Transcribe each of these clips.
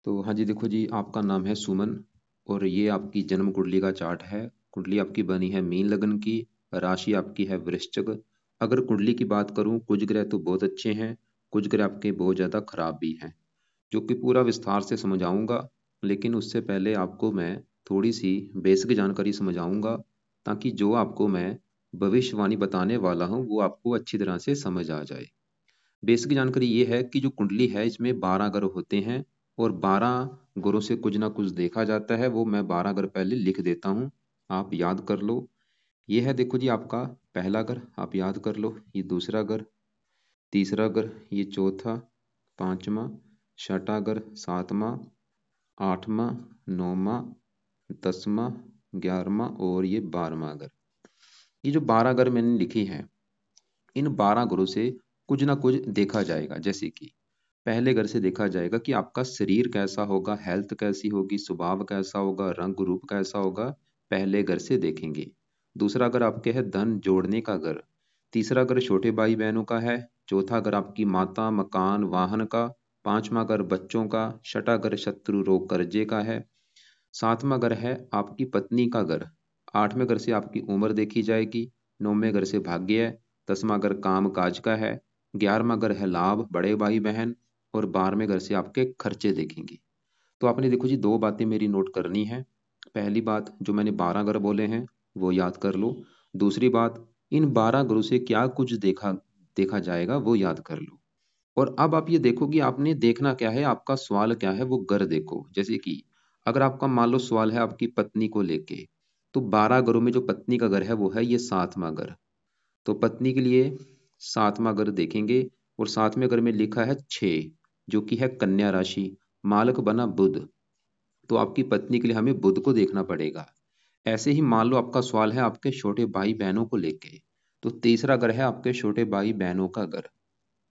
तो हाँ जी, देखो जी, आपका नाम है सुमन और ये आपकी जन्म कुंडली का चार्ट है। कुंडली आपकी बनी है मीन लगन की। राशि आपकी है वृश्चिक। अगर कुंडली की बात करूं, कुछ ग्रह तो बहुत अच्छे हैं, कुछ ग्रह आपके बहुत ज़्यादा खराब भी हैं, जो कि पूरा विस्तार से समझाऊंगा। लेकिन उससे पहले आपको मैं थोड़ी सी बेसिक जानकारी समझाऊंगा, ताकि जो आपको मैं भविष्यवाणी बताने वाला हूं वो आपको अच्छी तरह से समझ आ जाए। बेसिक जानकारी ये है कि जो कुंडली है इसमें 12 ग्रह होते हैं और 12 ग्रहों से कुछ ना कुछ देखा जाता है। वो मैं 12 ग्रह पहले लिख देता हूँ, आप याद कर लो। ये है, देखो जी, आपका पहला ग्रह, आप याद कर लो। ये दूसरा ग्रह, तीसरा ग्रह, ये चौथा, पांचवा, छठा ग्रह, सातवां, आठवां, नौवां, 10वां, 11वां और ये 12वां ग्रह। ये जो 12 ग्रह मैंने लिखी है, इन 12 ग्रहों से कुछ ना कुछ देखा जाएगा। जैसे कि पहले घर से देखा जाएगा कि आपका शरीर कैसा होगा, हेल्थ कैसी होगी, स्वभाव कैसा होगा, रंग रूप कैसा होगा, पहले घर से देखेंगे। दूसरा घर आपके है धन जोड़ने का घर। तीसरा घर छोटे भाई बहनों का है। चौथा घर आपकी माता, मकान, वाहन का। पांचवा घर बच्चों का। छठा घर शत्रु रोग कर्जे का है। सातवां घर है आपकी पत्नी का घर। आठवें घर से आपकी उम्र देखी जाएगी। नौवें घर से भाग्य है। 10वां घर काम काज का है। 11वां घर है लाभ, बड़े भाई बहन। और 12वें घर से आपके खर्चे देखेंगे। तो आपने देखो जी, दो बातें मेरी नोट करनी है। पहली बात, जो मैंने 12 घर बोले हैं वो याद कर लो। दूसरी बात, इन 12 घरों से क्या कुछ देखा देखा जाएगा वो याद कर लो। और अब आप ये देखो कि आपने देखना क्या है, आपका सवाल क्या है, वो घर देखो। जैसे कि अगर आपका मान लो सवाल है आपकी पत्नी को लेके, तो 12 घरों में जो पत्नी का घर है वो है ये 7वां घर। तो पत्नी के लिए 7वां घर देखेंगे। और 7वें घर में लिखा है 6, जो कि है कन्या राशि। मालक बना बुध। तो आपकी पत्नी के लिए हमें बुध को देखना पड़ेगा। ऐसे ही मान लो आपका सवाल है आपके छोटे भाई बहनों को लेके, तो तीसरा घर है आपके छोटे भाई बहनों का घर।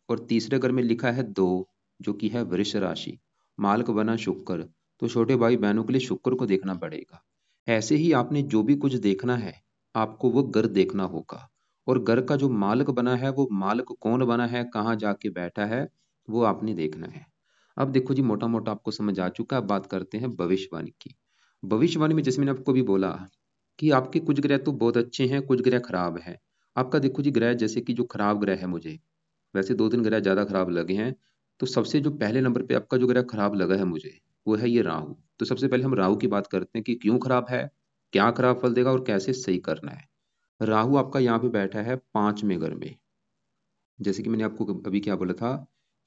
और तीसरे घर में लिखा है 2, जो कि है वृष राशि। मालक बना शुक्र। तो छोटे भाई बहनों के लिए शुक्र को देखना पड़ेगा। ऐसे ही आपने जो भी कुछ देखना है, आपको वो घर देखना होगा। और घर का जो मालक बना है, वो मालक कौन बना है, कहाँ जाके बैठा है, वो आपने देखना है। अब देखो जी, मोटा मोटा आपको समझ आ चुका है। अब बात करते हैं भविष्यवाणी की। भविष्यवाणी में जैसे मैंने आपको भी बोला कि आपके कुछ ग्रह तो बहुत अच्छे हैं, कुछ ग्रह खराब हैं। आपका देखो जी ग्रह, जैसे कि जो खराब ग्रह है, मुझे वैसे 2-3 ग्रह ज़्यादा खराब लगे हैं। तो सबसे जो पहले नंबर पे आपका जो ग्रह खराब लगा है मुझे, वो है ये राहु। तो सबसे पहले हम राहु की बात करते हैं कि क्यों खराब है, क्या खराब फल देगा और कैसे सही करना है। राहु आपका यहाँ पे बैठा है 5वें घर में। जैसे कि मैंने आपको अभी क्या बोला था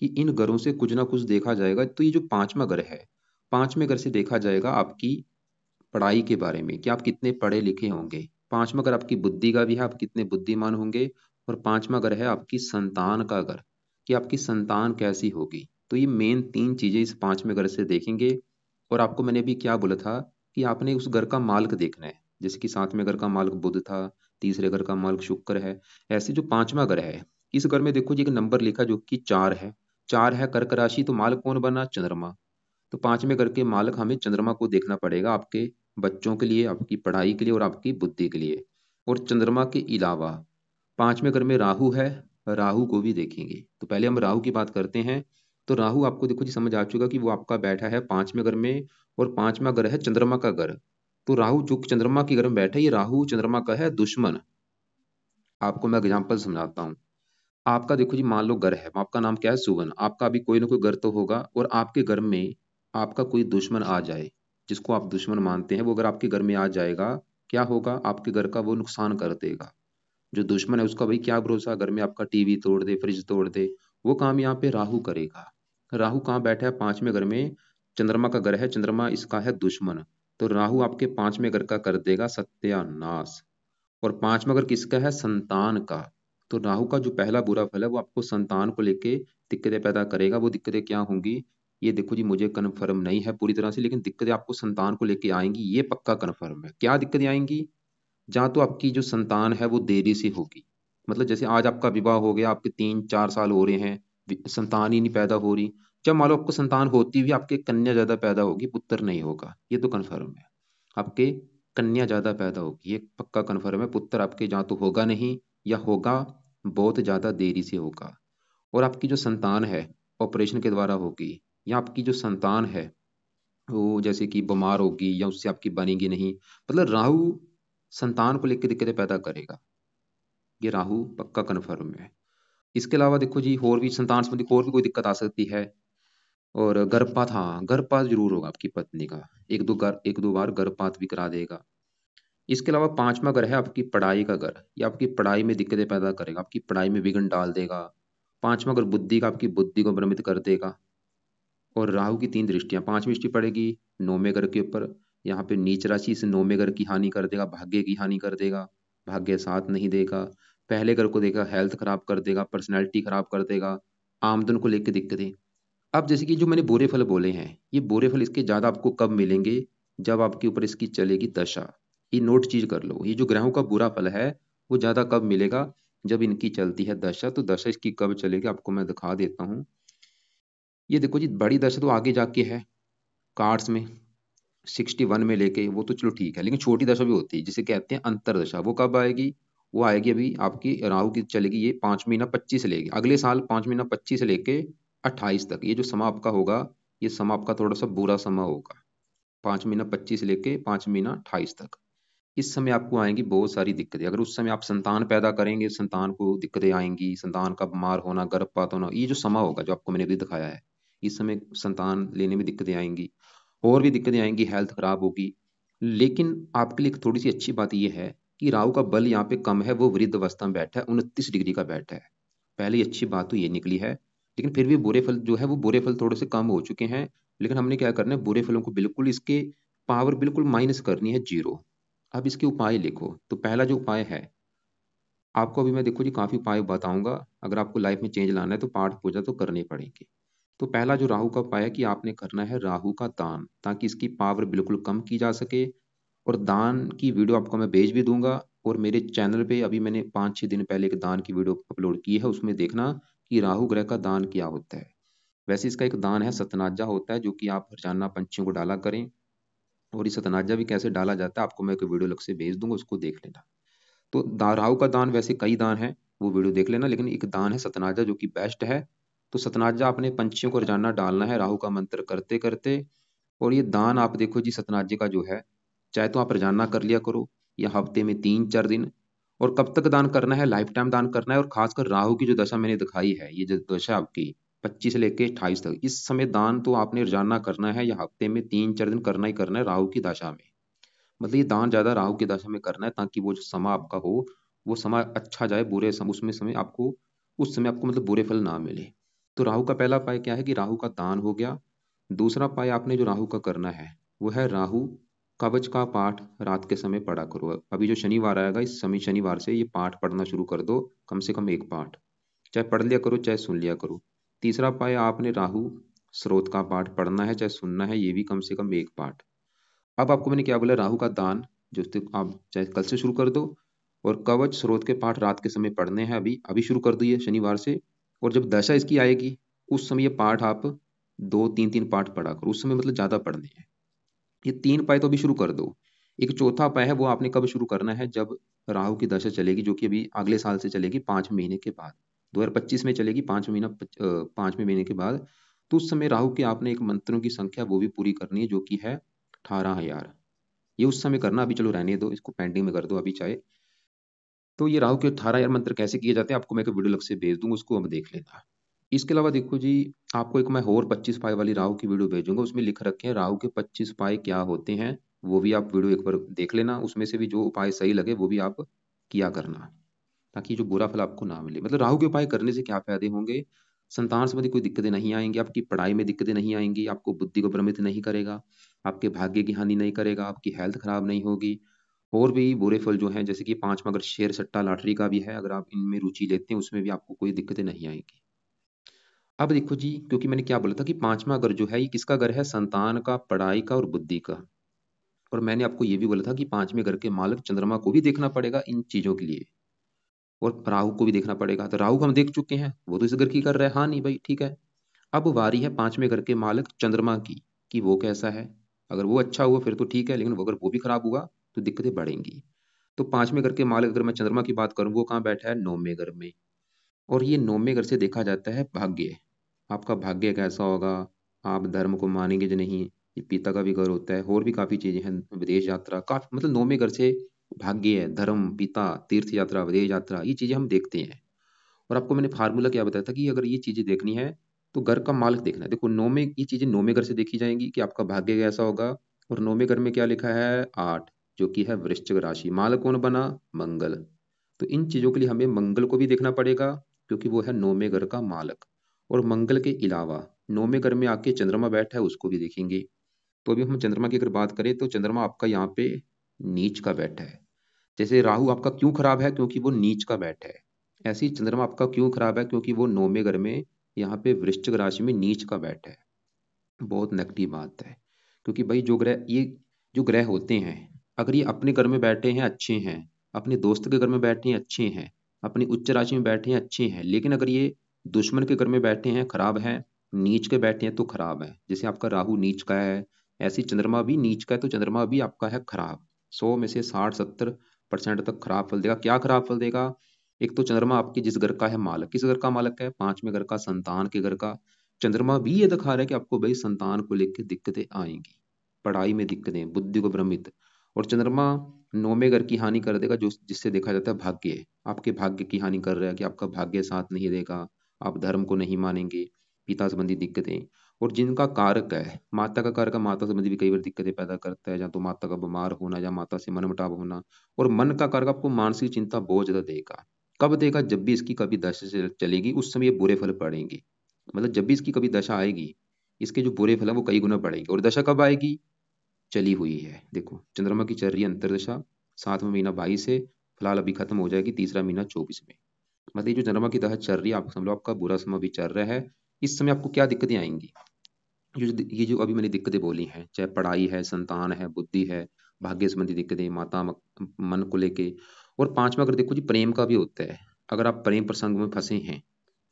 कि इन घरों से कुछ ना कुछ देखा जाएगा। तो ये जो 5वां घर है, 5वें घर से देखा जाएगा आपकी पढ़ाई के बारे में कि आप कितने पढ़े लिखे होंगे। 5वां घर आपकी बुद्धि का भी है, आप कितने बुद्धिमान होंगे। और 5वां घर है आपकी संतान का घर, कि आपकी संतान कैसी होगी। तो ये मेन 3 चीजें इस 5वें घर से देखेंगे। और आपको मैंने भी क्या बोला था कि आपने उस घर का मालिक देखना है। जैसे कि 7वें घर का मालिक बुध था, तीसरे घर का मालिक शुक्र है। ऐसे जो 5वां घर है, इस घर में देखो जी एक नंबर लिखा जो कि 4 है। 4 है कर्क राशि, तो मालिक कौन बना, चंद्रमा। तो 5वें घर के मालिक हमें चंद्रमा को देखना पड़ेगा, आपके बच्चों के लिए, आपकी पढ़ाई के लिए और आपकी बुद्धि के लिए। और चंद्रमा के अलावा 5वें घर में राहु है, राहु को भी देखेंगे। तो पहले हम राहु की बात करते हैं। तो राहु आपको देखो जी समझ आ चुका कि वो आपका बैठा है 5वें घर में। और 5वां घर है चंद्रमा का घर। तो राहु जो चंद्रमा के घर में बैठा है, ये राहु चंद्रमा का है दुश्मन। आपको मैं एग्जाम्पल समझाता हूँ। आपका देखो जी मान लो घर है, आपका नाम क्या है, सुवन। आपका अभी कोई ना कोई घर तो होगा, और आपके घर में आपका कोई दुश्मन आ जाए, जिसको आप दुश्मन मानते हैं, वो अगर आपके घर में आ जाएगा, क्या होगा, आपके घर का वो नुकसान कर देगा। जो दुश्मन है उसका भाई क्या भरोसा, घर में आपका टीवी तोड़ दे, फ्रिज तोड़ दे। वो काम यहाँ पे राहु करेगा। राहु कहाँ बैठा है, 5वें घर में। चंद्रमा का घर है, चंद्रमा इसका है दुश्मन। तो राहु आपके 5वें घर का कर देगा सत्यानाश। और 5वां घर किसका है, संतान का। तो राहु का जो पहला बुरा फल है वो आपको संतान को लेके दिक्कतें पैदा करेगा। वो दिक्कतें क्या होंगी, ये देखो जी, मुझे कन्फर्म नहीं है पूरी तरह से, लेकिन दिक्कतें आपको संतान को लेके आएंगी, ये पक्का कन्फर्म है। क्या दिक्कतें आएंगी, जहाँ तो आपकी जो संतान है वो देरी से होगी। मतलब जैसे आज आपका विवाह हो गया, आपके 3-4 साल हो रहे हैं, संतान ही नहीं पैदा हो रही। जब मान लो आपको संतान होती हुई आपके कन्या ज्यादा पैदा होगी, पुत्र नहीं होगा, ये तो कन्फर्म है। आपके कन्या ज्यादा पैदा होगी, ये पक्का कन्फर्म है। पुत्र आपके जहाँ तो होगा नहीं, या होगा बहुत ज्यादा देरी से होगा। और आपकी जो संतान है ऑपरेशन के द्वारा होगी, या आपकी जो संतान है वो जैसे कि बीमार होगी या उससे आपकी बनेगी नहीं, मतलब राहु संतान को लेकर दिक्कतें पैदा करेगा। ये राहु पक्का कन्फर्म है। इसके अलावा देखो जी, और भी संतान संबंधी और भी कोई दिक्कत आ सकती है। और गर्भपात, हाँ गर्भपात जरूर होगा आपकी पत्नी का, एक दो बार गर्भपात भी करा देगा। इसके अलावा पांचवा घर है आपकी पढ़ाई का घर, ये आपकी पढ़ाई में दिक्कतें पैदा करेगा, आपकी पढ़ाई में विघ्न डाल देगा। पांचवा घर बुद्धि का, आपकी बुद्धि को भ्रमित कर देगा। और राहु की तीन दृष्टियां, पांचवी दृष्टि पड़ेगी नौवें घर के ऊपर, यहाँ पे नीच राशि से नौवें घर की हानि कर देगा, भाग्य की हानि कर देगा, भाग्य साथ नहीं देगा। पहले घर को देगा, हेल्थ खराब कर देगा, पर्सनैलिटी खराब कर देगा, आमदन को लेकर दिक्कतें। अब जैसे कि जो मैंने बुरे फल बोले हैं, ये बुरे फल इसके ज्यादा आपको कब मिलेंगे, जब आपके ऊपर इसकी चलेगी दशा। ये नोट चीज कर लो, ये जो ग्रहों का बुरा फल है वो ज्यादा कब मिलेगा, जब इनकी चलती है दशा। तो दशा इसकी कब चलेगी आपको मैं दिखा देता हूँ। ये देखो जी, बड़ी दशा तो आगे जाके है कार्ड्स में 61 में लेके, वो तो चलो ठीक है, लेकिन छोटी दशा भी होती है जिसे कहते हैं अंतरदशा। वो कब आएगी, वो आएगी अभी आपकी राहु की चलेगी, ये 5 महीना 25 से लेगी अगले साल, 5 महीना 25 से लेके 28 तक। ये जो समय आपका होगा, ये समय आपका थोड़ा सा बुरा समय होगा, 5 महीना 25 से लेके 5 महीना 28 तक। इस समय आपको आएंगी बहुत सारी दिक्कतें। अगर उस समय आप संतान पैदा करेंगे, संतान को दिक्कतें आएंगी, संतान का बीमार होना, गर्भपात होना, ये जो समय होगा जो आपको मैंने अभी दिखाया है, इस समय संतान लेने में दिक्कतें आएंगी, और भी दिक्कतें आएंगी, हेल्थ खराब होगी। लेकिन आपके लिए एक थोड़ी सी अच्छी बात यह है कि राहु का बल यहाँ पे कम है, वो वृद्ध अवस्था में बैठा है, 29 डिग्री का बैठा है। पहली अच्छी बात तो ये निकली है। लेकिन फिर भी बुरे फल जो है, वो बुरे फल थोड़े से कम हो चुके हैं। लेकिन हमने क्या करना है, बुरे फलों को बिल्कुल इसके पावर बिल्कुल माइनस करनी है, जीरो। अब इसके उपाय लिखो। तो पहला जो उपाय है आपको, अभी मैं देखो जी काफी उपाय बताऊंगा, अगर आपको लाइफ में चेंज लाना है तो पाठ पूजा तो करनी पड़ेगी। तो पहला जो राहु का उपाय है कि आपने करना है राहु का दान, ताकि इसकी पावर बिल्कुल कम की जा सके। और दान की वीडियो आपको मैं भेज भी दूंगा। और मेरे चैनल पे अभी मैंने 5-6 दिन पहले एक दान की वीडियो अपलोड की है, उसमें देखना कि राहु ग्रह का दान क्या होता है। वैसे इसका एक दान है, सतनाजा होता है, जो कि आप रोजाना पंछियों को डाला करें। और ये सतनाजा भी कैसे डाला जाता है आपको मैं एक वीडियो अलग से भेज दूंगा, उसको देख लेना। तो राहु का दान, वैसे कई दान है, वो वीडियो देख लेना, लेकिन एक दान है सतनाजा जो कि बेस्ट है। तो सतनाजा अपने पंछियों को रोजाना डालना है राहु का मंत्र करते करते। और ये दान आप देखो जी, सतनाजे का जो है, चाहे तो आप रोजाना कर लिया करो या हफ्ते में 3-4 दिन। और कब तक दान करना है, लाइफ टाइम दान करना है। और खासकर राहु की जो दशा मैंने दिखाई है, ये जो दशा आपकी 25 से लेके 28 तक, इस समय दान तो आपने रोजाना करना है या हफ्ते में 3-4 दिन करना ही करना है राहु की दशा में। मतलब ये दान ज्यादा राहु की दशा में करना है, ताकि वो जो समय आपका हो, वो समय अच्छा जाए, बुरे समय उसमें समय आपको, उस समय आपको मतलब बुरे फल ना मिले। तो राहु का पहला उपाय क्या है कि राहु का दान हो गया। दूसरा उपाय आपने जो राहु का करना है, वो है राहु कवच का पाठ रात के समय पढ़ा करो। अभी जो शनिवार आएगा, इस समय शनिवार से ये पाठ पढ़ना शुरू कर दो, कम से कम एक पाठ, चाहे पढ़ लिया करो चाहे सुन लिया करो। तीसरा उपाय, आपने राहु स्रोत का पाठ पढ़ना है चाहे सुनना है, ये भी कम से कम एक पाठ। अब आपको मैंने क्या बोला, राहु का दान जो आप चाहे कल से शुरू कर दो। और कवच स्रोत के पाठ रात के समय पढ़ने हैं, अभी अभी शुरू कर दिए शनिवार से। और जब दशा इसकी आएगी, उस समय ये पाठ आप 2-3 पाठ पढ़ा करो, उस समय मतलब ज्यादा पढ़ने हैं। ये 3 उपाय तो अभी शुरू कर दो। एक चौथा उपाय है, वो आपने कब शुरू करना है, जब राहु की दशा चलेगी, जो कि अभी अगले साल से चलेगी, 5 महीने के बाद, 2025 में चलेगी, 5वें महीने के बाद। तो उस समय राहु के आपने एक मंत्रों की संख्या वो भी पूरी करनी है, जो कि है 18,000। ये उस समय करना, अभी चलो रहने दो, इसको पेंडिंग में कर दो अभी चाहे। तो ये राहु के 18,000 मंत्र कैसे किए जाते हैं आपको मैं एक वीडियो अलग से भेज दूंगा, उसको अब देख लेना। इसके अलावा देखो जी, आपको एक मैं और 25 उपाय वाली राहु की वीडियो भेजूंगा, उसमें लिख रखे हैं राहु के 25 उपाय क्या होते हैं। वो भी आप वीडियो एक बार देख लेना, उसमें से भी जो उपाय सही लगे वो भी आप किया करना, ताकि जो बुरा फल आपको ना मिले। मतलब राहु के उपाय करने से क्या फायदे होंगे, संतान संबंधी कोई दिक्कतें नहीं आएंगी, आपकी पढ़ाई में दिक्कतें नहीं आएंगी, आपको बुद्धि को भ्रमित नहीं करेगा, आपके भाग्य की हानि नहीं करेगा, आपकी हेल्थ खराब नहीं होगी। और भी बुरे फल जो हैं, जैसे कि पांचवा अगर शेयर सट्टा लॉटरी का भी है, अगर आप इनमें रुचि लेते हैं, उसमें भी आपको कोई दिक्कतें नहीं आएंगी। अब देखो जी, क्योंकि मैंने क्या बोला था कि पांचवा घर जो है ये किसका घर है, संतान का, पढ़ाई का और बुद्धि का। और मैंने आपको ये भी बोला था कि 5वें घर के मालिक चंद्रमा को भी देखना पड़ेगा इन चीजों के लिए, और राहु को भी देखना पड़ेगा। तो राहु को हम देख चुके हैं, वो तो इस घर की कर रहा है, हाँ नहीं भाई ठीक है। अब वारी है 5वें घर के मालिक चंद्रमा की, कि वो कैसा है। अगर वो अच्छा हुआ फिर तो ठीक है, लेकिन अगर वो भी खराब हुआ तो दिक्कतें बढ़ेंगी। तो 5वें घर के मालिक, अगर मैं चंद्रमा की बात करूं, वो कहाँ बैठा है, 9वें घर में। और ये 9वें घर से देखा जाता है भाग्य, आपका भाग्य कैसा होगा, आप धर्म को मानेंगे या नहीं, ये पिता का भी घर होता है, और भी काफ़ी चीज़ें हैं, विदेश यात्रा, काफ़ी मतलब नौवें घर से भाग्य है, धर्म, पिता, तीर्थ यात्रा, विदेश यात्रा, ये चीज़ें हम देखते हैं। और आपको मैंने फार्मूला क्या बताया था कि अगर ये चीज़ें देखनी है तो घर का मालिक देखना है। देखो नौवें ये चीज़ें नौवें घर से देखी जाएंगी कि आपका भाग्य कैसा होगा। और नौवें घर में क्या लिखा है? 8, जो कि है वृश्चिक राशि। मालक कौन बना? मंगल। तो इन चीज़ों के लिए हमें मंगल को भी देखना पड़ेगा, क्योंकि वो है नौवें घर का मालक। और मंगल के अलावा नौवें घर में आके चंद्रमा बैठा है, उसको भी देखेंगे। तो अभी हम चंद्रमा की अगर बात करें तो चंद्रमा आपका यहाँ पे नीच का बैठा है। जैसे राहु आपका क्यों खराब है? क्योंकि वो नीच का बैठा है। ऐसे ही चंद्रमा आपका क्यों खराब है? क्योंकि वो नौवें घर में यहाँ पे वृश्चिक राशि में नीच का बैठा है। बहुत नेगेटिव बात है, क्योंकि भाई जो ग्रह ये जो ग्रह होते हैं, अगर ये अपने घर में बैठे हैं अच्छे हैं, अपने दोस्त के घर में बैठे हैं अच्छे हैं, अपनी उच्च राशि में बैठे हैं अच्छे हैं, लेकिन अगर ये दुश्मन के घर में बैठे हैं खराब हैं, नीच के बैठे हैं तो खराब है। जैसे आपका राहु नीच का है, ऐसे ही चंद्रमा भी नीच का है, तो चंद्रमा भी आपका है खराब। 100 में से 60-70% तक खराब फल देगा। क्या खराब फल देगा? एक तो चंद्रमा आपके जिस घर का है मालक, किस घर का मालक है? 5वें घर का, संतान के घर का। चंद्रमा भी ये दिखा रहा है कि आपको भाई संतान को लेकर दिक्कतें आएंगी, पढ़ाई में दिक्कतें, बुद्धि को भ्रमित। और चंद्रमा नौवें घर की हानि कर देगा, जो जिससे देखा जाता है भाग्य। आपके भाग्य की हानि कर रहा है कि आपका भाग्य साथ नहीं देगा, आप धर्म को नहीं मानेंगे, पिता संबंधी दिक्कतें। और जिनका कारक है माता का कारक है, माता संबंधी भी कई बार दिक्कतें पैदा करता है, या तो माता का बीमार होना या माता से मनमुटाव होना। और मन का कारक आपको मानसिक चिंता बहुत ज्यादा देगा। कब देगा? जब भी इसकी कभी दशा से चलेगी, उस समय ये बुरे फल पड़ेंगे। मतलब जब भी इसकी कभी दशा आएगी, इसके जो बुरे फल है वो कई गुना बढ़ेंगे। और दशा कब आएगी? चली हुई है, देखो चंद्रमा की चल रही है अंतरदशा। 7वां महीना 22 है, फिलहाल अभी खत्म हो जाएगी, तीसरा महीना 24 में। मतलब ये जो चंद्रमा की दशा चल रही है, आप समझ लो आपका बुरा समय भी चल रहा है। इस समय आपको क्या दिक्कतें आएंगी? ये जो अभी मैंने दिक्कतें बोली हैं, चाहे पढ़ाई है, संतान है, बुद्धि है, भाग्य संबंधी दिक्कतें, मन को लेके। और पांचवा अगर देखो जी, प्रेम का भी होता है। अगर आप प्रेम प्रसंग में फंसे हैं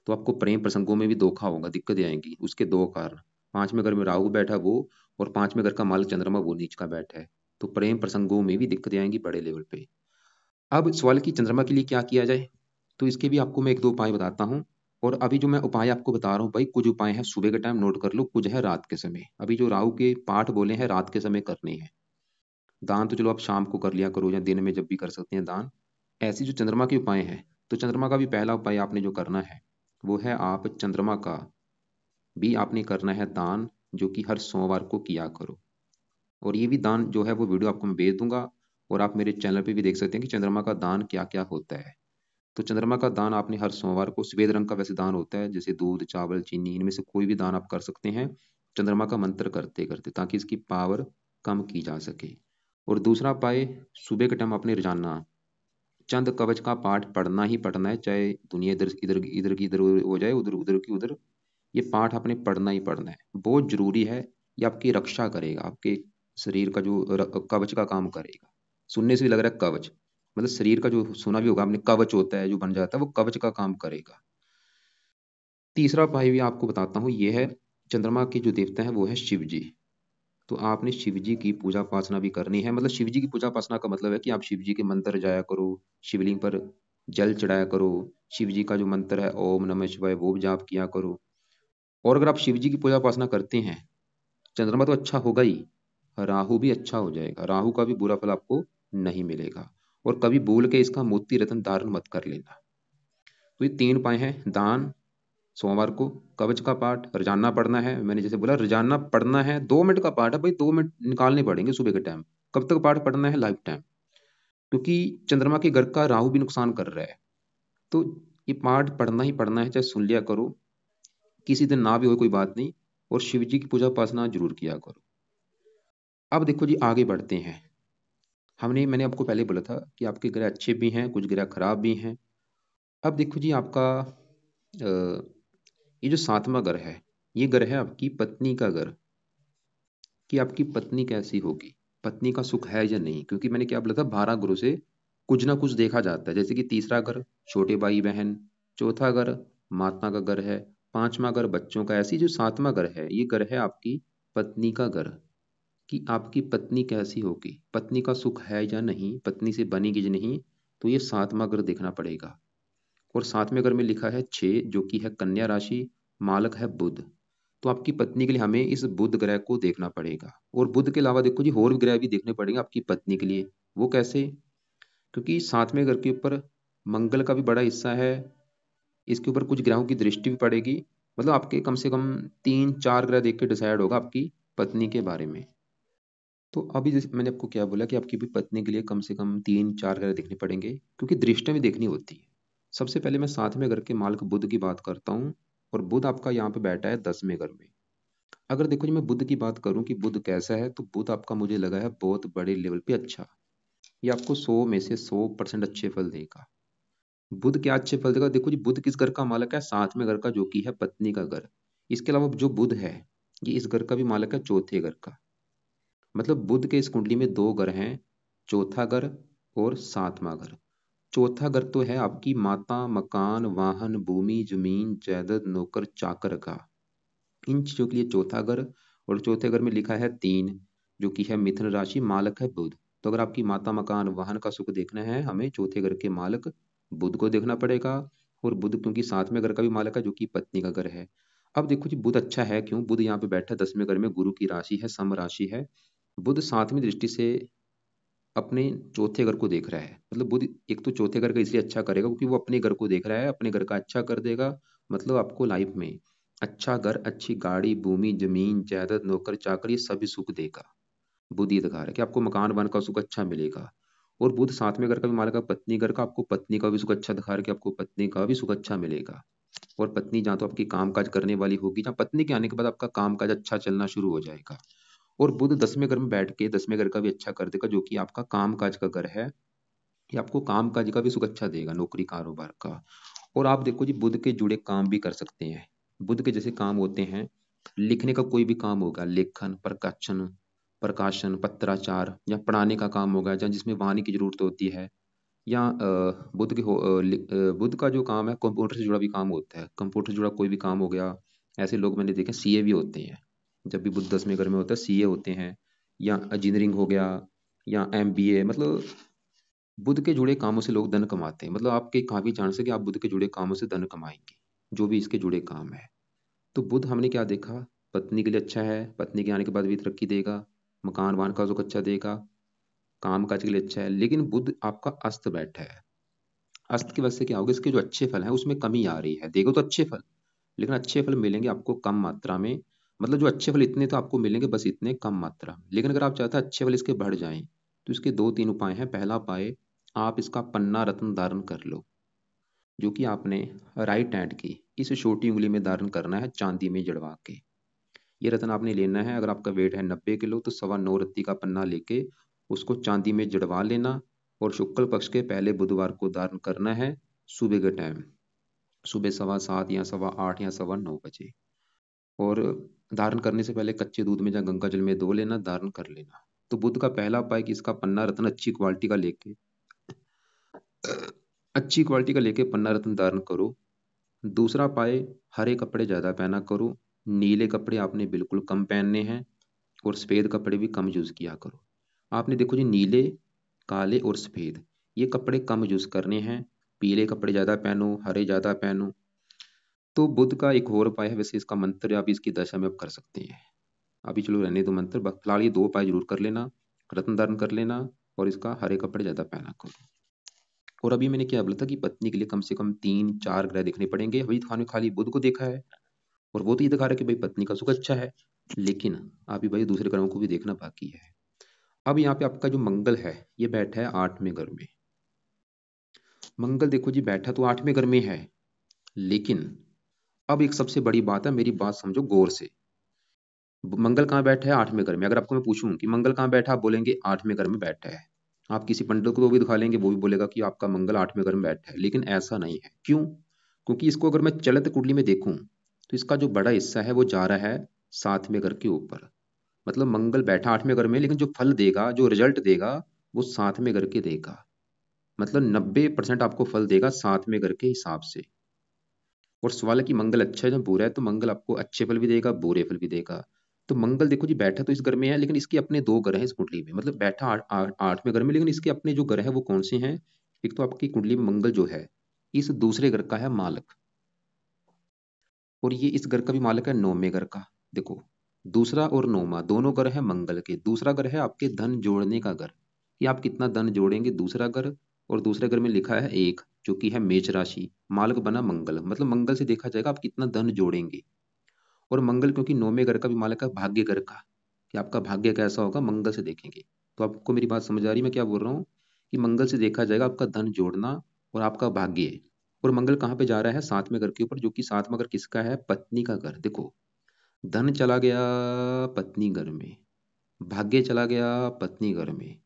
तो आपको प्रेम प्रसंगों में भी धोखा होगा, दिक्कतें आएंगी। उसके दो कारण, 5वें घर में राहु बैठा वो, और 5वें घर का मालिक चंद्रमा वो नीच का बैठा है। तो प्रेम प्रसंगों में भी दिक्कतें आएंगी बड़े लेवल पे। अब सवाल की चंद्रमा के लिए क्या किया जाए, तो इसके भी आपको मैं एक दो उपाय बताता हूँ। और अभी जो मैं उपाय आपको बता रहा हूँ भाई, कुछ उपाय है सुबह के टाइम नोट कर लो, कुछ है रात के समय। अभी जो राहु के पाठ बोले हैं रात के समय करने हैं। दान तो चलो आप शाम को कर लिया करो, या दिन में जब भी कर सकते हैं दान। ऐसी जो चंद्रमा के उपाय हैं, तो चंद्रमा का भी पहला उपाय आपने जो करना है वो है, आप चंद्रमा का भी आपने करना है दान, जो कि हर सोमवार को किया करो। और ये भी दान जो है वो वीडियो आपको मैं भेज दूंगा, और आप मेरे चैनल पे भी देख सकते हैं कि चंद्रमा का दान क्या क्या होता है। तो चंद्रमा का दान आपने हर सोमवार को, सफेद रंग का वैसे दान होता है, जैसे दूध, चावल, चीनी, इनमें से कोई भी दान आप कर सकते हैं चंद्रमा का मंत्र करते करते, ताकि इसकी पावर कम की जा सके। और दूसरा उपाय, सुबह के टाइम आपने रोजाना चंद कवच का पाठ पढ़ना ही पढ़ना है, चाहे दुनिया इधर इधर इधर की इधर हो जाए, उधर उधर की उधर। ये पाठ आपने पढ़ना ही पढ़ना है, बहुत जरूरी है। ये आपकी रक्षा करेगा, आपके शरीर का जो कवच का काम करेगा। सुनने से भी लग रहा है कवच, मतलब शरीर का जो सुना भी होगा आपने, कवच होता है जो बन जाता है, वो कवच का काम करेगा। तीसरा उपाय भी आपको बताता हूँ, ये है चंद्रमा के जो देवता है वो है शिव जी। तो आपने शिव जी की पूजा उपासना भी करनी है। मतलब शिव जी की पूजा उपासना का मतलब है कि आप शिव जी के मंत्र जाया करो, शिवलिंग पर जल चढ़ाया करो, शिव जी का जो मंत्र है ओम नमः शिवाय वो भी जाप किया करो। और अगर आप शिव जी की पूजा उपासना करते हैं, चंद्रमा तो अच्छा होगा ही, राहु भी अच्छा हो जाएगा, राहु का भी बुरा फल आपको नहीं मिलेगा। और कभी भूल के इसका मोती रत्न धारण मत कर लेना। तो ये 3 उपाय हैं, दान सोमवार को, कवच का पाठ रोजाना पढ़ना है, मैंने जैसे बोला रोजाना पढ़ना है, 2 मिनट का पाठ है भाई, 2 मिनट निकालने पड़ेंगे सुबह के टाइम। कब तक पाठ पढ़ना है? Life time. क्योंकि चंद्रमा के घर का राहु भी नुकसान कर रहा है। तो ये पाठ पढ़ना ही पढ़ना है, चाहे सुन लिया करो, किसी दिन ना भी हो कोई बात नहीं। और शिव जी की पूजा उपासना जरूर किया करो। अब देखो जी, आगे बढ़ते हैं। मैंने आपको पहले बोला था कि आपके ग्रह अच्छे भी हैं, कुछ ग्रह खराब भी हैं। अब देखो जी, आपका ये जो 7वां घर है, ये घर है आपकी पत्नी का घर, कि आपकी पत्नी कैसी होगी, पत्नी का सुख है या नहीं। क्योंकि मैंने क्या बोला था, 12 गुरु से कुछ ना कुछ देखा जाता है। जैसे कि तीसरा घर छोटे भाई बहन, चौथा घर माता का घर है, 5वां घर बच्चों का। ऐसी जो 7वां घर है, ये घर है आपकी पत्नी का घर, कि आपकी पत्नी कैसी होगी, पत्नी का सुख है या नहीं, पत्नी से बनेगी या नहीं। तो ये 7वां घर देखना पड़ेगा। और 7वें घर में लिखा है 6, जो कि है कन्या राशि, मालक है बुध। तो आपकी पत्नी के लिए हमें इस बुध ग्रह को देखना पड़ेगा। और बुध के अलावा देखो जी और भी ग्रह भी देखने पड़ेंगे आपकी पत्नी के लिए। वो कैसे? क्योंकि 7वें घर के ऊपर मंगल का भी बड़ा हिस्सा है, इसके ऊपर कुछ ग्रहों की दृष्टि भी पड़ेगी। मतलब आपके कम से कम 3-4 ग्रह देख के डिसाइड होगा आपकी पत्नी के बारे में। तो अभी जैसे मैंने आपको क्या बोला कि आपकी भी पत्नी के लिए कम से कम 3-4 ग्रह देखने पड़ेंगे, क्योंकि दृष्टियां भी देखनी होती है। सबसे पहले मैं 7वें घर के मालक बुध की बात करता हूँ। और बुध आपका यहाँ पे बैठा है 10वें घर में। अगर देखो जी मैं बुध की बात करूं कि बुध कैसा है, तो बुध आपका मुझे लगा है बहुत बड़े लेवल पे अच्छा। ये आपको 100 में से 100% अच्छे फल देगा। बुध क्या अच्छे फल देगा? देखो जी बुध किस घर का मालक है? 7वें घर का, जो कि है पत्नी का घर। इसके अलावा जो बुध है, ये इस घर का भी मालक है, चौथे घर का। मतलब बुध के इस कुंडली में दो घर हैं, चौथा घर और 7वां घर। चौथा घर तो है आपकी माता, मकान, वाहन, भूमि, जमीन, जायदाद, नौकर चाकर का। इन चीजों के लिए चौथा घर। और चौथे घर में लिखा है 3, जो कि है मिथुन राशि, मालक है बुध। तो अगर आपकी माता, मकान, वाहन का सुख देखना है, हमें चौथे घर के मालक बुध को देखना पड़ेगा। और बुध क्योंकि 7वें घर का भी मालक है, जो कि पत्नी का घर है। अब देखो जी बुध अच्छा है क्यों? बुध यहाँ पे बैठा है 10वें घर में, गुरु की राशि है, सम राशि है। बुध 7वीं दृष्टि से अपने चौथे घर को देख रहा है। मतलब बुध एक तो चौथे घर का इसलिए अच्छा करेगा क्योंकि वो अपने घर को देख रहा है, अपने घर का अच्छा कर देगा। मतलब आपको लाइफ में अच्छा घर, अच्छी गाड़ी, भूमि, जमीन, जायदाद, नौकर चाकर, ये सभी सुख देगा। बुध ये दिखा रहा है कि आपको मकान वन का सुख अच्छा मिलेगा। और बुध 7वें घर का भी मालिक है, पत्नी घर का, आपको पत्नी का भी सुख अच्छा दिखा रहा है कि आपको पत्नी का भी सुख अच्छा मिलेगा। और पत्नी जहाँ तो आपकी कामकाज करने वाली होगी, जहाँ पत्नी के आने के बाद आपका कामकाज अच्छा चलना शुरू हो जाएगा। और बुध 10वें घर में बैठ के 10वें घर का भी अच्छा कर देगा, जो कि आपका कामकाज का घर है। ये आपको कामकाज का भी सुख अच्छा देगा, नौकरी कारोबार का। और आप देखो जी बुध के जुड़े काम भी कर सकते हैं। बुध के जैसे काम होते हैं, लिखने का कोई भी काम होगा, लेखन, प्रकाशन, प्रकाशन, पत्राचार, या पढ़ाने का काम होगा, या जिसमें वाणी की जरूरत होती है, या बुध का जो काम है कंप्यूटर से जुड़ा भी काम होता है। कंप्यूटर से जुड़ा कोई भी काम हो गया। ऐसे लोग मैंने देखे सीए भी होते हैं। जब भी बुध 10वें घर में होता है सीए होते हैं, या इंजीनियरिंग हो गया, या एमबीए। मतलब बुध के जुड़े कामों से लोग धन कमाते हैं। मतलब आपके काफी चांस है कि आप बुध के जुड़े कामों से धन कमाएंगे, जो भी इसके जुड़े काम है। तो बुध हमने क्या देखा? पत्नी के लिए अच्छा है, पत्नी के आने के बाद भी तरक्की देगा, मकान वाहन का सुख अच्छा देगा, काम काज के लिए अच्छा है। लेकिन बुध आपका अस्त बैठा है। अस्त की वजह से क्या होगा? इसके जो अच्छे फल हैं उसमें कमी आ रही है। देखो तो अच्छे फल, लेकिन अच्छे फल मिलेंगे आपको कम मात्रा में। मतलब जो अच्छे फल इतने तो आपको मिलेंगे, बस इतने कम मात्रा में। लेकिन अगर आप चाहते हैं अच्छे फल इसके बढ़ जाएं, तो इसके 2-3 उपाय हैं। पहला उपाय, आप इसका पन्ना रत्न धारण कर लो, जो कि आपने राइट हैंड की इस छोटी उंगली में धारण करना है, चांदी में जड़वा के। ये रत्न आपने लेना है। अगर आपका वेट है 90 किलो, तो 9.25 रत्ती का पन्ना लेके उसको चांदी में जड़वा लेना। और शुक्ल पक्ष के पहले बुधवार को धारण करना है, सुबह के टाइम, सुबह 7:15 या 8:15 या 9:15 बजे। और धारण करने से पहले कच्चे दूध में या गंगा जल में धो लेना, धारण कर लेना। तो बुध का पहला उपाय कि इसका पन्ना रत्न अच्छी क्वालिटी का लेके पन्ना रत्न धारण करो। दूसरा उपाय, हरे कपड़े ज्यादा पहना करो। नीले कपड़े आपने बिल्कुल कम पहनने हैं। और सफेद कपड़े भी कम यूज किया करो। आपने देखो जी नीले, काले और सफेद, ये कपड़े कम यूज करने हैं। पीले कपड़े ज्यादा पहनो, हरे ज्यादा पहनो। तो बुध का एक और उपाय है, वैसे इसका मंत्र आप इसकी दशा में आप कर सकते हैं। अभी चलो रहने दो मंत्र, फिलहाल ये 2 उपाय जरूर कर लेना, रत्न धारण कर लेना, और इसका हरे कपड़े ज्यादा पहना करो। और अभी मैंने क्या बोला था कि पत्नी के लिए कम से कम 3-4 ग्रह देखने पड़ेंगे। अभी तो खाली बुध को देखा है, और वो तो ये दिखा रहा है कि भाई पत्नी का सुख अच्छा है। लेकिन अभी भाई दूसरे ग्रहों को भी देखना बाकी है। अब यहाँ पे आपका जो मंगल है, ये बैठा है 8वें घर में। मंगल देखो जी बैठा तो 8वें घर में है, लेकिन अब एक सबसे बड़ी बात है, मेरी बात समझो गौर से। मंगल कहाँ बैठा है? 8वें घर में। अगर आपको मैं पूछूं कि मंगल कहाँ बैठा है, आप बोलेंगे 8वें घर में बैठा है। आप किसी पंडित को भी दिखा लेंगे, वो भी बोलेगा कि आपका मंगल 8वें घर में बैठा है। लेकिन ऐसा नहीं है। क्यों? क्योंकि इसको अगर मैं चलित कुंडली में देखूं, तो इसका जो बड़ा हिस्सा है वो जा रहा है 7वें घर के ऊपर। मतलब मंगल बैठा 8वें घर में, लेकिन जो फल देगा, जो रिजल्ट देगा, वो 7वें घर के देगा। मतलब 90% आपको फल देगा 7वें घर के हिसाब से। और सवाल है कि मंगल अच्छा है या बुरा है, तो मंगल आपको अच्छे फल भी देगा, बुरे फल भी देगा। तो मंगल देखो जी बैठा तो इस घर में है, लेकिन इसके अपने 2 ग्रह हैं इस कुंडली में। मतलब बैठा 8वें घर में, लेकिन इसके अपने जो ग्रह है वो कौन से हैं? एक तो आपकी कुंडली में मंगल जो है, इस दूसरे घर का है मालक। और ये इस घर का भी मालिक है नौवें घर का। देखो, दूसरा और नौवां दोनों घर है मंगल के। दूसरा घर है आपके धन जोड़ने का घर, कि आप कितना धन जोड़ेंगे, दूसरा घर। और दूसरे घर में लिखा है एक, जो कि है मेष राशि, मालिक बना मंगल, मतलब मंगल से देखा जाएगा आप कितना धन जोड़ेंगे। और मंगल क्योंकि नौवें घर का भी मालिक है भाग्य घर का, कि आपका भाग्य कैसा होगा मंगल से देखेंगे। तो आपको मेरी बात समझ आ रही है मैं क्या बोल रहा हूँ, कि मंगल से देखा जाएगा आपका धन जोड़ना और आपका भाग्य। और मंगल कहाँ पे जा रहा है, सातवें घर के ऊपर, जो कि सातवां घर किसका है, पत्नी का घर। देखो, धन चला गया पत्नी घर में, भाग्य चला गया पत्नी घर में।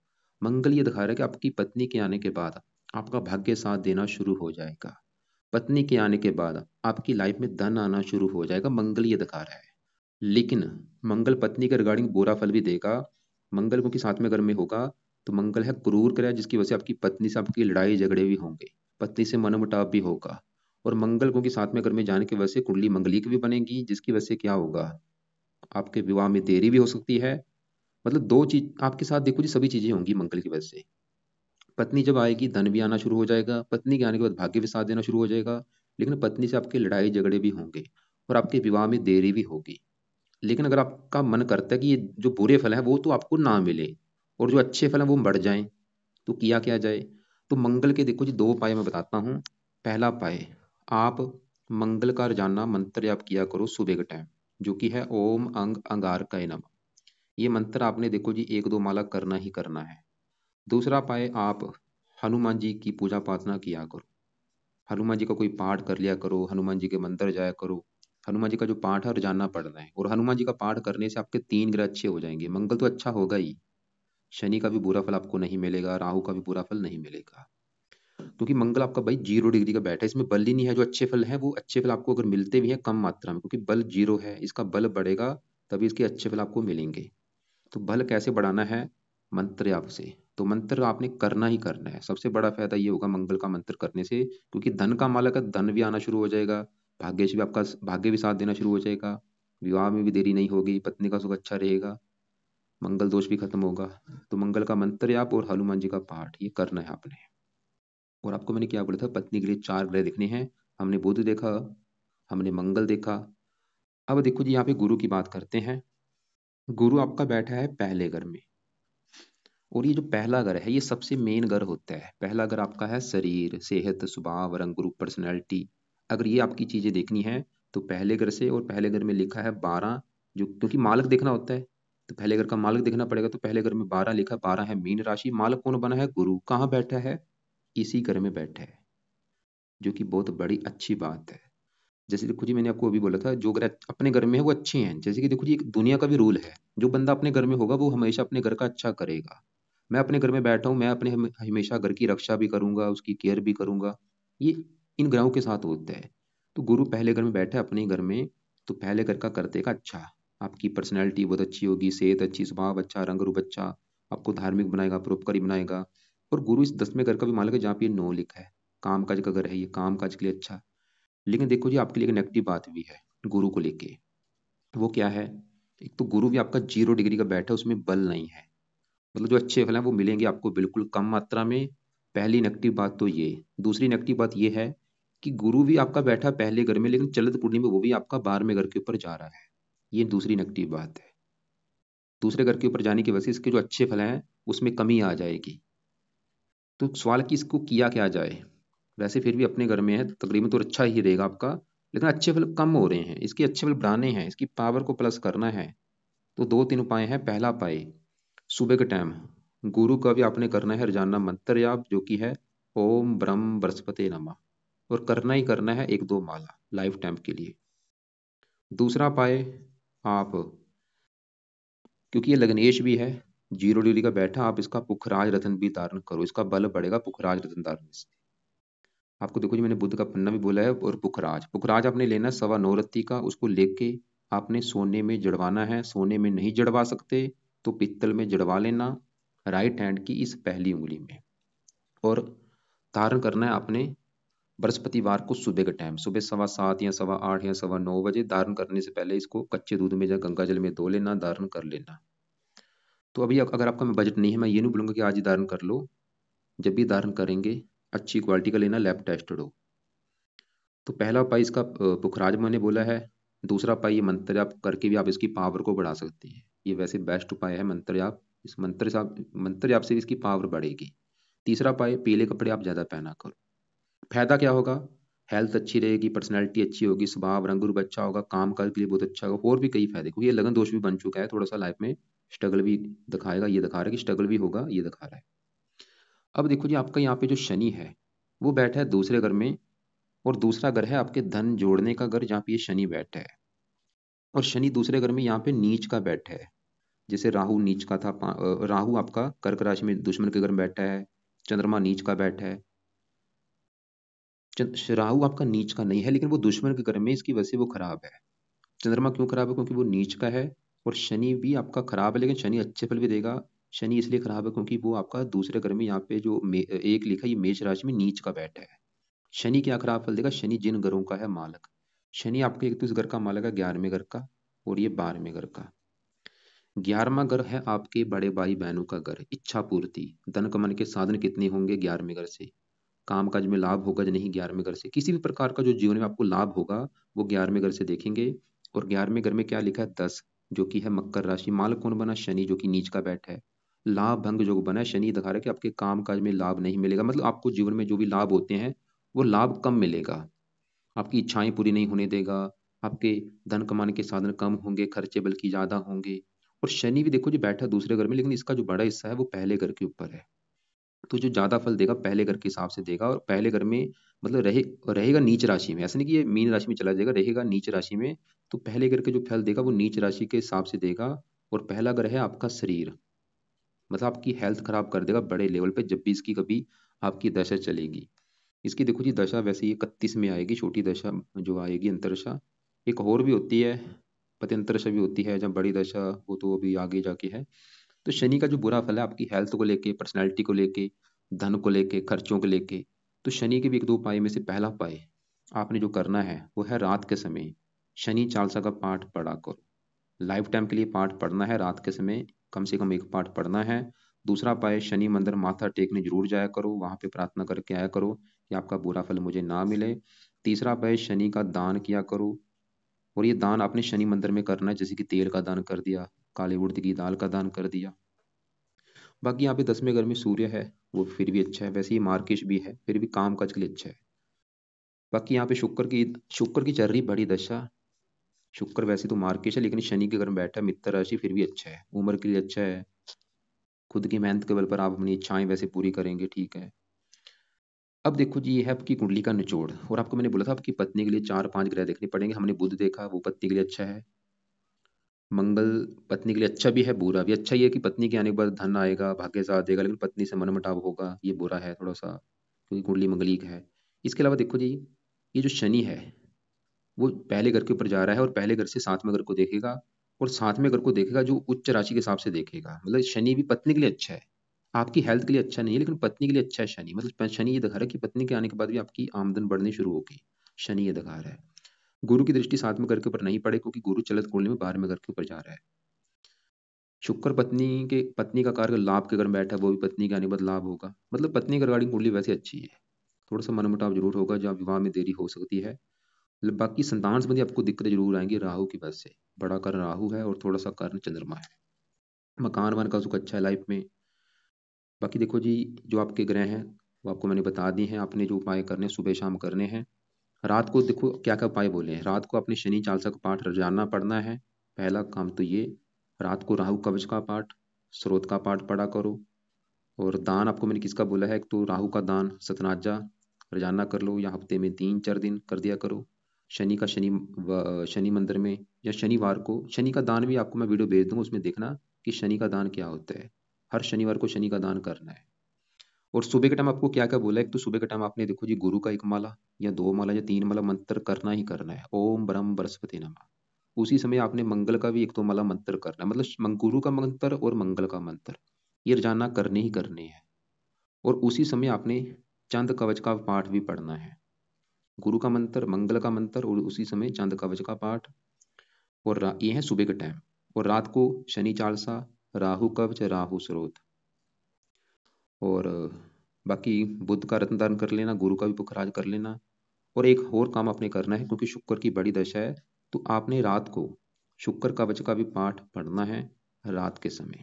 मंगल ये दिखा रहा है कि आपकी पत्नी के आने के बाद आपका भाग्य साथ देना शुरू हो जाएगा। पत्नी के आने के बाद आपकी लाइफ में धन आना शुरू हो जाएगा, मंगल ये दिखा रहा है। लेकिन मंगल पत्नी के रिगार्डिंग बुरा फल भी देगा। मंगल क्योंकि सातवें घर में होगा, तो मंगल है क्रूर ग्रह, जिसकी वजह से आपकी पत्नी से आपकी लड़ाई झगड़े भी होंगे, पत्नी से मनमुटाव भी होगा। और मंगल क्योंकि सातवें घर में जाने की वजह से कुंडली मंगलिक भी बनेगी, जिसकी वजह से क्या होगा, आपके विवाह में देरी भी हो सकती है। मतलब दो चीज आपके साथ, देखो जी, सभी चीजें होंगी मंगल की वजह से। पत्नी जब आएगी धन भी आना शुरू हो जाएगा, पत्नी के आने के बाद भाग्य भी साथ देना शुरू हो जाएगा। लेकिन पत्नी से आपके लड़ाई झगड़े भी होंगे और आपके विवाह में देरी भी होगी। लेकिन अगर आपका मन करता है कि ये जो बुरे फल है वो तो आपको ना मिले और जो अच्छे फल हैं वो बढ़ जाएं, तो किया क्या जाए। तो मंगल के देखो जी दो उपाय मैं बताता हूँ। पहला उपाय, आप मंगल का रोजाना मंत्र आप किया करो सुबह के टाइम, जो कि है ओम अंग अंगारकाय नमः। ये मंत्र आपने देखो जी एक दो माला करना ही करना है। दूसरा उपाय, आप हनुमान जी की पूजा प्रार्थना किया करो। हनुमान जी का कोई पाठ कर लिया करो, हनुमान जी के मंदिर जाया करो। हनुमान जी का जो पाठ है रोजाना पढ़ना है। और हनुमान जी का पाठ करने से आपके तीन ग्रह अच्छे हो जाएंगे। मंगल तो अच्छा होगा ही, शनि का भी बुरा फल आपको नहीं मिलेगा, राहु का भी बुरा फल नहीं मिलेगा। क्योंकि मंगल आपका भाई 0 डिग्री का बैठा है, इसमें बल ही नहीं है। जो अच्छे फल है वो अच्छे फल आपको अगर मिलते भी हैं कम मात्रा में, क्योंकि बल 0 है, इसका बल बढ़ेगा तभी इसके अच्छे फल आपको मिलेंगे। तो बल कैसे बढ़ाना है, मंत्र आप से। तो मंत्र आपने करना ही करना है। सबसे बड़ा फायदा ये होगा मंगल का मंत्र करने से, क्योंकि धन का मालक है, धन भी आना शुरू हो जाएगा, भाग्य से भी आपका भाग्य भी साथ देना शुरू हो जाएगा, विवाह में भी देरी नहीं होगी, पत्नी का सुख अच्छा रहेगा, मंगल दोष भी खत्म होगा। तो मंगल का मंत्र आप और हनुमान जी का पाठ ये करना है आपने। और आपको मैंने क्या बोला था, पत्नी के लिए चार ग्रह देखने हैं। हमने बुध देखा, हमने मंगल देखा। अब देखो जी यहाँ पे गुरु की बात करते हैं। गुरु आपका बैठा है पहले घर में। और ये जो पहला घर है ये सबसे मेन घर होता है। पहला घर आपका है शरीर, सेहत, स्वभाव, रंग रूप, पर्सनैलिटी। अगर ये आपकी चीजें देखनी है तो पहले घर से। और पहले घर में लिखा है 12, जो क्योंकि मालक देखना होता है तो पहले घर का मालक देखना पड़ेगा। तो पहले घर में 12 लिखा, 12 है मीन राशि, मालक कौन बना है, गुरु। कहाँ बैठा है, इसी घर में बैठा है, जो कि बहुत बड़ी अच्छी बात है। जैसे देखो जी मैंने आपको अभी बोला था, जो ग्रह अपने घर में है वो अच्छे हैं। जैसे कि देखो जी एक दुनिया का भी रूल है, जो बंदा अपने घर में होगा वो हमेशा अपने घर का अच्छा करेगा। मैं अपने घर में बैठा हूँ, मैं अपने हमेशा घर की रक्षा भी करूंगा, उसकी केयर भी करूंगा। ये इन ग्रहों के साथ होता है। तो गुरु पहले घर में बैठा है अपने घर में, तो पहले घर का कर देगा अच्छा। आपकी पर्सनैलिटी बहुत अच्छी होगी, सेहत अच्छी, स्वभाव अच्छा, रंग रूप अच्छा, आपको धार्मिक बनाएगा, परोपकारी बनाएगा। और गुरु इस 10वें घर का भी मालिक है, जहाँ पे 9 लिखा है, काम काज का घर है ये, काम काज के लिए अच्छा। लेकिन देखो जी आपके लिए एक नेगेटिव बात भी है गुरु को लेके। वो क्या है, एक तो गुरु भी आपका 0 डिग्री का बैठा है, उसमें बल नहीं है। मतलब जो अच्छे फल हैं वो मिलेंगे आपको बिल्कुल कम मात्रा में। पहली नेगेटिव बात तो ये। दूसरी नेगेटिव बात ये है कि गुरु भी आपका बैठा पहले घर में, लेकिन चलित कुंडली में वो भी आपका 12वें घर के ऊपर जा रहा है। ये दूसरी नेगेटिव बात है। दूसरे घर के ऊपर जाने की वजह से इसके जो अच्छे फल हैं उसमें कमी आ जाएगी। तो सवाल कि इसको किया क्या जाए। वैसे फिर भी अपने घर में है तकरीबन तो अच्छा ही रहेगा आपका, लेकिन अच्छे फल कम हो रहे हैं, इसके अच्छे फल बढ़ाने हैं, इसकी पावर को प्लस करना है। तो दो तीन उपाय हैं। पहला उपाय, सुबह के टाइम गुरु का भी आपने करना है रोजाना मंत्र जाप, जो कि है ओम ब्रह्म बृहस्पति नमः। और करना ही करना है एक दो माला लाइफ टाइम के लिए। दूसरा उपाय, आप क्योंकि ये लग्नेश भी है 0 डिग्री का बैठा, आप इसका पुखराज रत्न भी धारण करो, इसका बल बढ़ेगा पुखराज रत्न धारण से। आपको देखो जी मैंने बुद्ध का पन्ना भी बोला है। और पुखराज, पुखराज आपने लेना 9.25 रत्ती का, उसको लेके आपने सोने में जड़वाना है। सोने में नहीं जड़वा सकते तो पित्तल में जड़वा लेना, राइट हैंड की इस पहली उंगली में। और धारण करना है आपने बृहस्पतिवार को सुबह के टाइम, सुबह 7:15 या 8:15 या 9:15 बजे। धारण करने से पहले इसको कच्चे दूध में या गंगा जल में धो लेना, धारण कर लेना। तो अभी अगर आपका में बजट नहीं है, मैं ये नहीं बोलूंगा कि आज ही धारण कर लो। जब भी धारण करेंगे अच्छी क्वालिटी का लेना, लैब टेस्टेड हो। तो पहला उपाय इसका पुखराज मैंने बोला है। दूसरा उपाय ये मंत्र जाप करके भी आप इसकी पावर को बढ़ा सकते हैं। ये वैसे बेस्ट उपाय है मंत्र जाप। इस मंत्र जाप से भी इसकी पावर बढ़ेगी। तीसरा उपाय, पीले कपड़े आप ज़्यादा पहना करो। फायदा क्या होगा? हेल्थ अच्छी रहेगी, पर्सनैलिटी अच्छी होगी, स्वभाव रंग रूप अच्छा होगा, काम काज के लिए बहुत अच्छा होगा, और भी कई फायदे, क्योंकि ये लगन दोष भी बन चुका है, थोड़ा सा लाइफ में स्ट्रगल भी दिखाएगा। ये दिखा रहा है कि स्ट्रगल भी होगा, ये दिखा रहा है। अब देखो जी, आपका यहाँ पे जो शनि है वो बैठा है दूसरे घर में, और दूसरा घर है आपके धन जोड़ने का घर, जहाँ पे ये शनि बैठा है। और शनि दूसरे घर में यहाँ पे नीच का बैठा है। जैसे राहु नीच का था, राहु आपका कर्क राशि में दुश्मन के घर में बैठा है। चंद्रमा नीच का बैठा है। राहु आपका नीच का नहीं है, लेकिन वो दुश्मन के घर में, इसकी वजह से वो खराब है। चंद्रमा क्यों खराब है? क्योंकि वो नीच का है। और शनि भी आपका खराब है, लेकिन शनि अच्छे फल भी देगा। शनि इसलिए खराब है क्योंकि वो आपका दूसरे घर में, यहाँ पे जो एक लिखा, ये मेष राशि में नीच का बैठा है। शनि क्या खराब फल देगा? शनि जिन घरों का है मालक। शनि आपके एक तो इस घर का मालक है 11वें घर का, और ये 12वें घर का। 11वां घर है आपके बड़े भाई बहनों का घर, इच्छा पूर्ति, धन कमाने के साधन कितने होंगे 11वें घर से, काम काज में लाभ होगा या नहीं 11वें घर से, किसी भी प्रकार का जो जीवन में आपको लाभ होगा वो 11वें घर से देखेंगे। और 11वें घर में क्या लिखा है? 10, जो कि है मकर राशि। मालक कौन बना? शनि, जो कि नीच का बैठा है। लाभ भंग योग बना है। शनि दिखा रहा है कि आपके काम काज में लाभ नहीं मिलेगा, मतलब आपको जीवन में जो भी लाभ होते हैं वो लाभ कम मिलेगा, आपकी इच्छाएं पूरी नहीं होने देगा, आपके धन कमाने के साधन कम होंगे, खर्चे बल्कि ज्यादा होंगे। और शनि भी देखो जी बैठा दूसरे घर में, लेकिन इसका जो बड़ा हिस्सा है वो पहले घर के ऊपर है। तो जो ज्यादा फल देगा पहले घर के हिसाब से देगा, और पहले घर में मतलब रहेगा नीच राशि में। ऐसा नहीं कि ये मीन राशि में चला जाएगा, रहेगा नीच राशि में। तो पहले घर के जो फल देगा वो नीच राशि के हिसाब से देगा। और पहला घर है आपका शरीर, मतलब आपकी हेल्थ खराब कर देगा बड़े लेवल पे, जब भी इसकी कभी आपकी दशा चलेगी। इसकी देखो जी दशा वैसे ही 31 में आएगी, छोटी दशा जो आएगी अंतरदशा। एक और भी होती है, पत्यंतरदशा भी होती है, जब बड़ी दशा वो तो अभी आगे जाके है। तो शनि का जो बुरा फल है आपकी हेल्थ को लेके, पर्सनैलिटी को लेके, धन को लेके, खर्चों को लेके। तो शनि के भी एक दो उपाय में से पहला उपाय आपने जो करना है वो है रात के समय शनि चालीसा का पाठ पढ़ा करो। लाइफ टाइम के लिए पाठ पढ़ना है, रात के समय कम से कम एक पाठ पढ़ना है। दूसरा उपाय, शनि मंदिर माथा टेकने जरूर जाया करो, वहां पे प्रार्थना करके आया करो कि आपका बुरा फल मुझे ना मिले। तीसरा उपाय, शनि का दान किया करो। और ये दान आपने शनि मंदिर में करना है, जैसे कि तेल का दान कर दिया, काले उड़द की दाल का दान कर दिया। बाकी यहाँ पे 10वें घर में सूर्य है, वो फिर भी अच्छा है, वैसे ही मार्केश भी है, फिर भी काम काज के लिए अच्छा है। बाकी यहाँ पे शुक्र की चल रही बड़ी दशा। शुक्र वैसे तो मार्केश है, लेकिन शनि के घर में बैठा है मित्र राशि, फिर भी अच्छा है, उम्र के लिए अच्छा है। खुद की मेहनत के बल पर आप अपनी इच्छाएं वैसे पूरी करेंगे, ठीक है। अब देखो जी, ये है आपकी कुंडली का निचोड़। और आपको मैंने बोला था आपकी पत्नी के लिए 4-5 ग्रह देखने पड़ेंगे। हमने बुध देखा, वो पत्नी के लिए अच्छा है। मंगल पत्नी के लिए अच्छा भी है, बुरा भी। अच्छा ये है कि पत्नी के आने के बाद धन आएगा, भाग्य साथ देगा, लेकिन पत्नी से मनमुटाव होगा, ये बुरा है थोड़ा सा, क्योंकि कुंडली मंगलिक है। इसके अलावा देखो जी, ये जो शनि है वो पहले घर के ऊपर जा रहा है, और पहले घर से 7वें घर को देखेगा, और 7वें घर को देखेगा जो उच्च राशि के हिसाब से देखेगा। मतलब शनि भी पत्नी के लिए अच्छा है, आपकी हेल्थ के लिए अच्छा नहीं है, लेकिन पत्नी के लिए अच्छा है शनि। मतलब शनि ये दिखा रहा है कि पत्नी के आने के बाद भी आपकी आमदन बढ़नी शुरू होगी, शनि ये दिखा रहा है। गुरु की दृष्टि 7वें घर के ऊपर नहीं पड़े, क्योंकि गुरु चलत कुंडली में 12वें घर के ऊपर जा रहा है। शुक्र पत्नी का कारक लाभ के घर में बैठा है, वो भी पत्नी के आने के बाद लाभ होगा। मतलब पत्नी की रिगार्डिंग कुंडली वैसे अच्छी है। थोड़ा सा मनमुटाव जरूर होगा, जहाँ विवाह में देरी हो सकती है। मतलब बाकी संतान संबंधी आपको दिक्कतें जरूर आएंगी राहु की वजह से। बड़ा कारण राहु है और थोड़ा सा कारण चंद्रमा है। मकान वन का सुख अच्छा है लाइफ में। बाकी देखो जी, जो आपके ग्रह हैं वो आपको मैंने बता दिए हैं, आपने जो उपाय करने हैं सुबह शाम करने हैं। रात को देखो क्या क्या उपाय बोले हैं। रात को अपने शनि चालीसा का पाठ रोजाना पढ़ना है, पहला काम तो ये। रात को राहु कवच का पाठ, स्रोत का पाठ पढ़ा करो। और दान आपको मैंने किसका बोला है, एक तो राहु का दान सतनाजा रोजाना कर लो, या हफ्ते में 3-4 दिन कर दिया करो। शनि का शनि मंदिर में, या शनिवार को शनि का दान भी आपको मैं वीडियो भेज दूंगा, उसमें देखना कि शनि का दान क्या होता है। हर शनिवार को शनि का दान करना है। और सुबह के टाइम आपको क्या क्या बोला है, एक तो सुबह के टाइम आपने देखो जी गुरु का 1 माला या 2 माला या 3 माला मंत्र करना ही करना है, ओम ब्रह्म बृहस्पति नमः। उसी समय आपने मंगल का भी 1-2 माला मंत्र करना है, मतलब गुरु का मंत्र और मंगल का मंत्र ये रोजाना करने ही करने हैं। और उसी समय आपने चंद कवच का पाठ भी पढ़ना है, गुरु का मंत्र, मंगल का मंत्र, और उसी समय चंद कवच का पाठ। और ये है सुबह के टाइम। और रात को शनि चालीसा, राहु कवच, राहु स्रोत। और बाकी बुध का रत्न दान कर लेना, गुरु का भी पुखराज कर लेना। और एक और काम आपने करना है, क्योंकि शुक्र की बड़ी दशा है, तो आपने रात को शुक्र कवच का भी पाठ पढ़ना है रात के समय।